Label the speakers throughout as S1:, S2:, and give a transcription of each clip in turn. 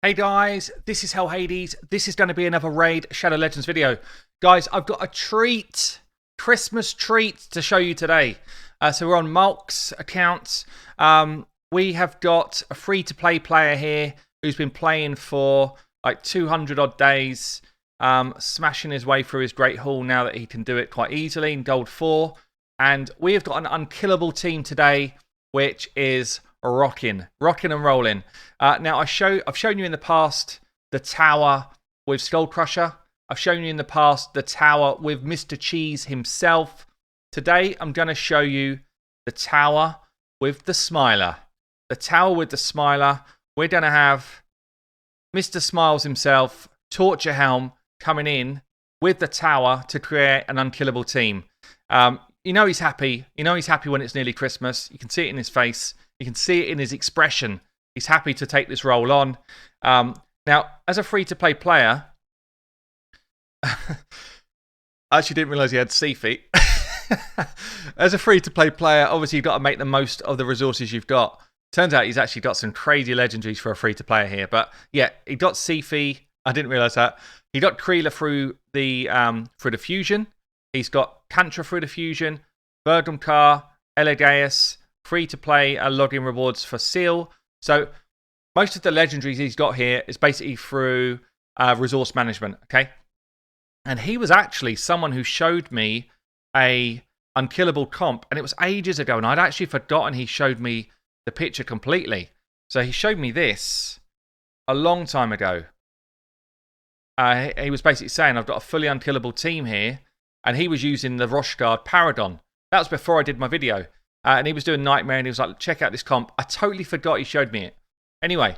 S1: Hey guys, this is Hell Hades. This is going to be another Raid Shadow Legends video. Guys, I've got a treat, Christmas treat to show you today. So we're on Malk's account. We have got a free-to-play player here who's been playing for like 200 odd days, smashing his way through his Great Hall now that he can do it quite easily in Gold 4. And we have got an Unkillable team today, which is rocking and rolling. Now, I've shown you in the past the tower with Skull Crusher. I've shown you in the past the tower with Mr. Cheese himself. Today, I'm going to show you the tower with the Smiler. The tower with the Smiler. We're going to have Mr. Smiles himself, Torturehelm, coming in with the tower to create an Unkillable team. You know he's happy. You know he's happy when it's nearly Christmas. You can see it in his face. You can see it in his expression. He's happy to take this role on. Now, as a free-to-play player, I actually didn't realise he had sea feet. As a free-to-play player, obviously you've got to make the most of the resources you've got. Turns out he's actually got some crazy legendaries for a free-to-player here. But yeah, he got Seafy. I didn't realise that. He got Kreela through the fusion. He's got Kantra through the fusion. Verdumkar, Elegaeus, free-to-play login rewards for Seal. So most of the legendaries he's got here is basically through resource management, okay? And he was actually someone who showed me a Unkillable comp, and it was ages ago, and I'd actually forgotten he showed me the picture completely. So he showed me this a long time ago. He was basically saying, I've got a fully Unkillable team here, and he was using the Roshguard Paradon. That was before I did my video. And he was doing Nightmare, and he was like, check out this comp. I totally forgot he showed me it. Anyway,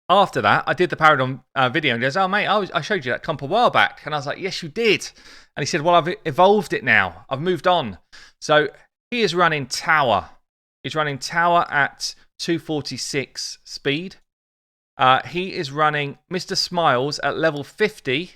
S1: after that, I did the Paradon video, and he goes, oh, mate, I showed you that comp a while back. And I was like, yes, you did. And he said, well, I've evolved it now. I've moved on. So he is running Tower. He's running Tower at 246 speed. He is running Mr. Smiles at level 50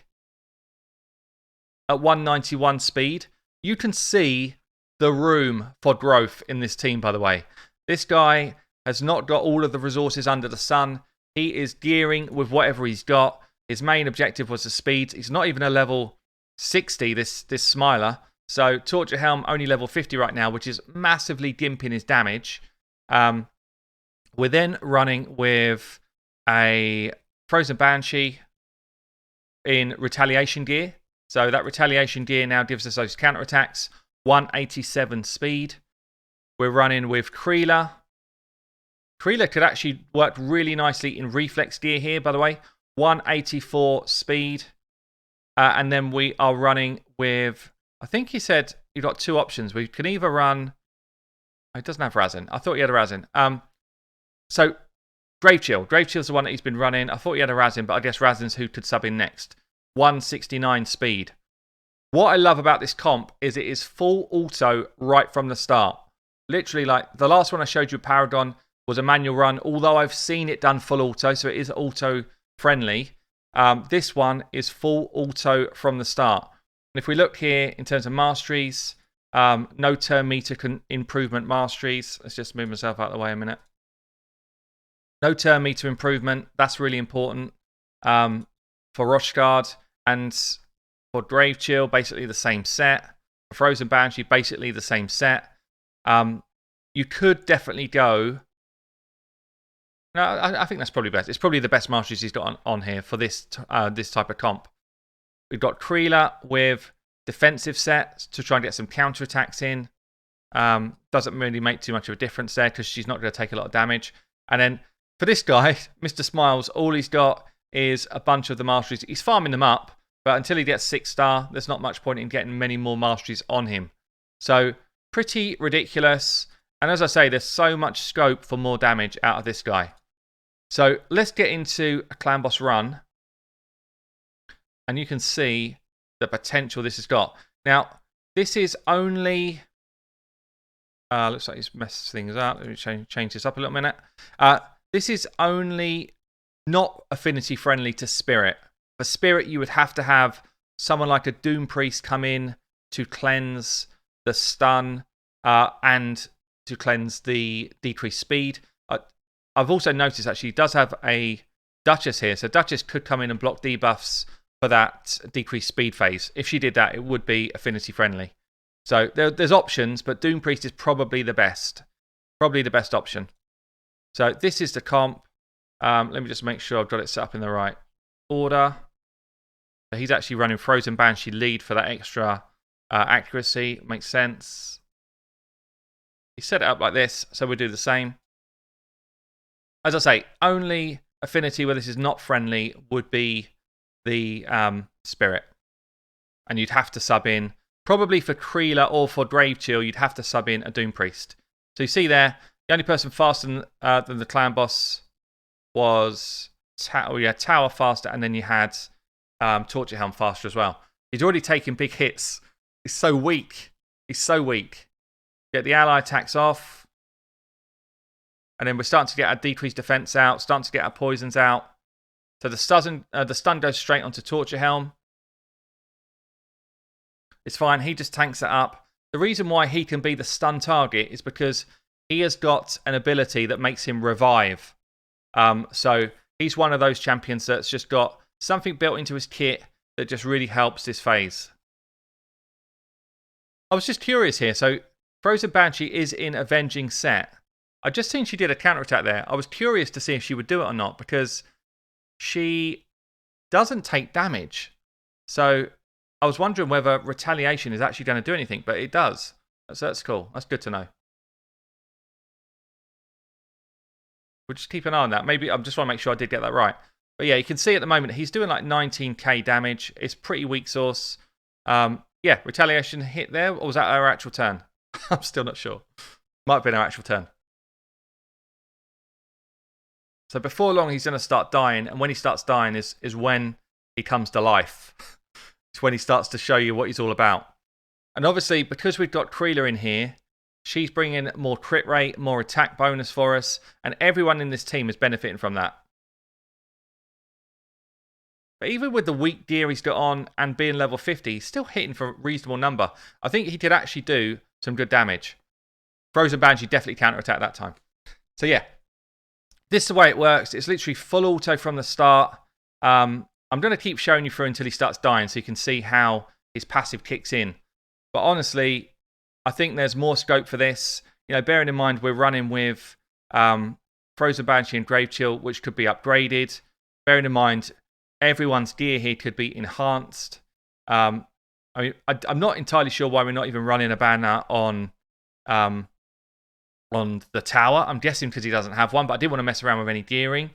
S1: at 191 speed. You can see the room for growth in this team, by the way. This guy has not got all of the resources under the sun. He is gearing with whatever he's got. His main objective was the speed. He's not even a level 60, this Smiler. So Torturehelm only level 50 right now, which is massively gimping his damage. We're then running with a Frozen Banshee in retaliation gear. So that retaliation gear now gives us those counterattacks. 187 speed. We're running with Kreela. Kreela could actually work really nicely in reflex gear here, by the way. 184 speed. And then we are running with, I think he said you've got two options. We can either run, oh, it doesn't have Razin. I thought he had a Razin. So Grave Chill. Grave Chill's the one that he's been running. I thought he had a Razin, but I guess Razin's who could sub in next. 169 speed. What I love about this comp is it is full auto right from the start. Literally, like the last one I showed you, Paradon, was a manual run, although I've seen it done full auto, so it is auto friendly. This one is full auto from the start. And if we look here in terms of masteries, no turn meter improvement masteries. Let's just move myself out of the way a minute. No turn meter improvement. That's really important for Roshguard. And for Grave Chill, basically the same set. For Frozen Banshee, basically the same set. You could definitely go. No, I think that's probably best. It's probably the best masteries he's got on here for this type of comp. We've got Kreela with defensive sets to try and get some counterattacks in. Doesn't really make too much of a difference there because she's not going to take a lot of damage. And then for this guy, Mr. Smiles, all he's got is a bunch of the masteries. He's farming them up. But until he gets 6-star, there's not much point in getting many more masteries on him. So, pretty ridiculous. And as I say, there's so much scope for more damage out of this guy. So, let's get into a Clanboss run. And you can see the potential this has got. Now, this is only... looks like he's messed things up. Let me change this up a little minute. This is only not affinity friendly to Spirit. For Spirit, you would have to have someone like a Doom Priest come in to cleanse the stun and to cleanse the decreased speed. I've also noticed actually he does have a Duchess here. So Duchess could come in and block debuffs for that decreased speed phase. If she did that, it would be affinity friendly. So there's options, but Doom Priest is probably the best. Probably the best option. So this is the comp. Let me just make sure I've got it set up in the right order. So he's actually running Frozen Banshee lead for that extra accuracy. Makes sense. He set it up like this, so we'll do the same. As I say, only affinity where this is not friendly would be the Spirit. And you'd have to sub in, probably for Creeler or for Grave Chill, you'd have to sub in a Doom Priest. So you see there, the only person faster than the Clanboss was Tower faster, and then you had Torturehelm faster as well. He's already taken big hits. He's so weak. He's so weak. Get the ally attacks off. And then we're starting to get our decreased defense out, starting to get our poisons out. So the stun goes straight onto Torturehelm. It's fine. He just tanks it up. The reason why he can be the stun target is because he has got an ability that makes him revive. So he's one of those champions that's just got something built into his kit that just really helps this phase. I was just curious here. So Frozen Banshee is in Avenging set. I just seen she did a counterattack there. I was curious to see if she would do it or not because she doesn't take damage. So I was wondering whether retaliation is actually going to do anything, but it does. So that's cool. That's good to know. We'll just keep an eye on that. Maybe I just want to make sure I did get that right. But yeah, you can see at the moment he's doing like 19k damage. It's pretty weak source. Yeah, retaliation hit there, or was that our actual turn? I'm still not sure. Might have been our actual turn. So before long, he's going to start dying. And when he starts dying is when he comes to life. It's when he starts to show you what he's all about. And obviously, because we've got Creeler in here, she's bringing more crit rate, more attack bonus for us. And everyone in this team is benefiting from that. But even with the weak gear he's got on and being level 50, he's still hitting for a reasonable number. I think he could actually do some good damage. Frozen Banshee definitely counterattacked that time. So yeah, this is the way it works. It's literally full auto from the start. I'm going to keep showing you through until he starts dying so you can see how his passive kicks in. But honestly, I think there's more scope for this. You know, bearing in mind we're running with Frozen Banshee and Grave Chill, which could be upgraded. Bearing in mind everyone's gear here could be enhanced. I mean, I'm not entirely sure why we're not even running a banner on the tower. I'm guessing because he doesn't have one, but I didn't want to mess around with any gearing.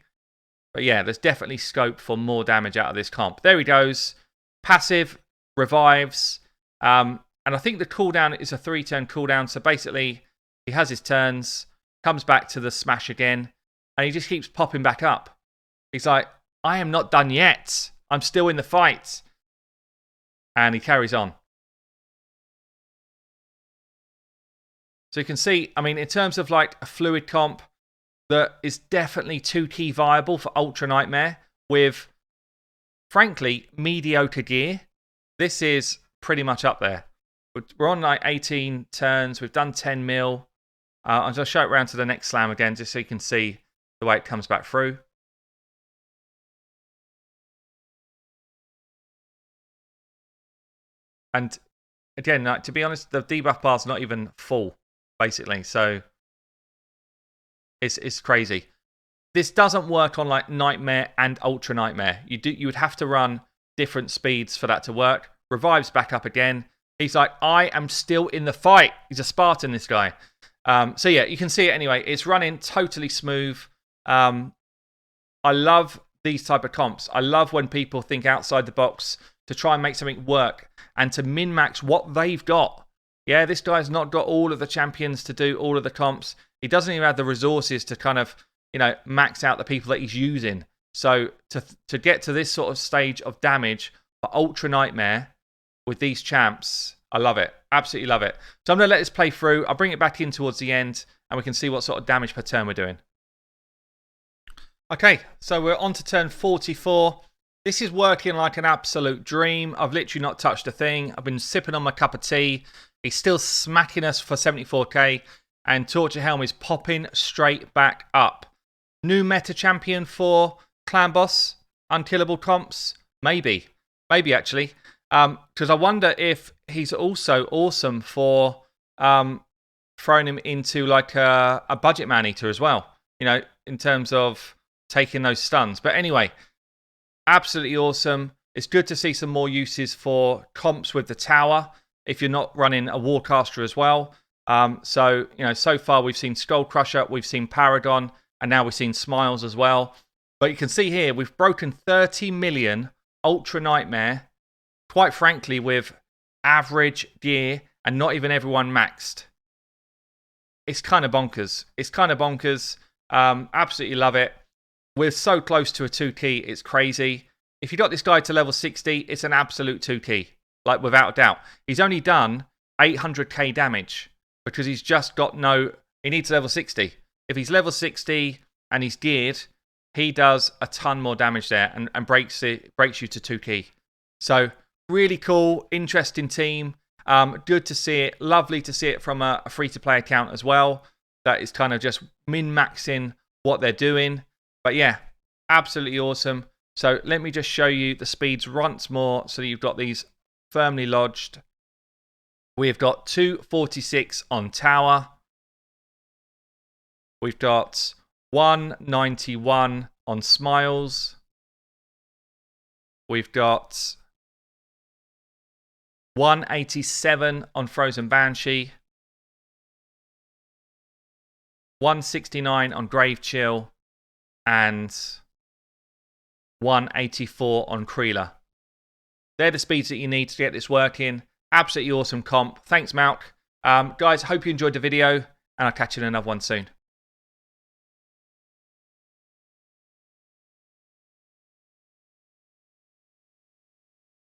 S1: But yeah, there's definitely scope for more damage out of this comp. There he goes. Passive, revives. And I think the cooldown is a 3-turn cooldown. So basically, he has his turns, comes back to the smash again, and he just keeps popping back up. He's like, I am not done yet. I'm still in the fight. And he carries on. So you can see, I mean, in terms of like a fluid comp that is definitely 2-key viable for Ultra Nightmare with, frankly, mediocre gear, this is pretty much up there. We're on like 18 turns. We've done 10 mil. I'll just show it around to the next slam again just so you can see the way it comes back through. And again, to be honest, the debuff bar's not even full, basically. So it's crazy. This doesn't work on like Nightmare and Ultra Nightmare. You would have to run different speeds for that to work. Revives back up again. He's like, I am still in the fight. He's a Spartan, this guy. So yeah, you can see it anyway. It's running totally smooth. I love these type of comps. I love when people think outside the box to try and make something work and to min-max what they've got. Yeah, this guy's not got all of the champions to do all of the comps. He doesn't even have the resources to kind of, you know, max out the people that he's using. So to get to this sort of stage of damage for Ultra Nightmare with these champs, I love it. Absolutely love it. So I'm going to let this play through. I'll bring it back in towards the end and we can see what sort of damage per turn we're doing. Okay, so we're on to turn 44. This is working like an absolute dream. I've literally not touched a thing. I've been sipping on my cup of tea. He's still smacking us for 74k. And Torturehelm is popping straight back up. New meta champion for Clanboss, Unkillable comps? Maybe. Maybe, actually. Because I wonder if he's also awesome for throwing him into like a budget man-eater as well. You know, in terms of taking those stuns. But anyway, absolutely awesome. It's good to see some more uses for comps with the tower if you're not running a Warcaster as well. So, you know, so far we've seen Skull Crusher, we've seen Paragon, and now we've seen Smiles as well. But you can see here, we've broken 30 million Ultra Nightmare, quite frankly, with average gear and not even everyone maxed. It's kind of bonkers. It's kind of bonkers. Absolutely love it. We're so close to a 2 key, it's crazy. If you got this guy to level 60, it's an absolute 2 key, like without a doubt. He's only done 800k damage because he's just got no... He needs level 60. If he's level 60 and he's geared, he does a ton more damage there and breaks you to 2 key. So really cool, interesting team. Good to see it. Lovely to see it from a free-to-play account as well. That is kind of just min-maxing what they're doing. But yeah, absolutely awesome. So let me just show you the speeds once more so you've got these firmly lodged. We've got 246 on tower. We've got 191 on Smiles. We've got 187 on Frozen Banshee. 169 on Grave Chill. And 184 on Creeler. They're the speeds that you need to get this working. Absolutely awesome comp. Thanks, Malk. Guys, hope you enjoyed the video, and I'll catch you in another one soon.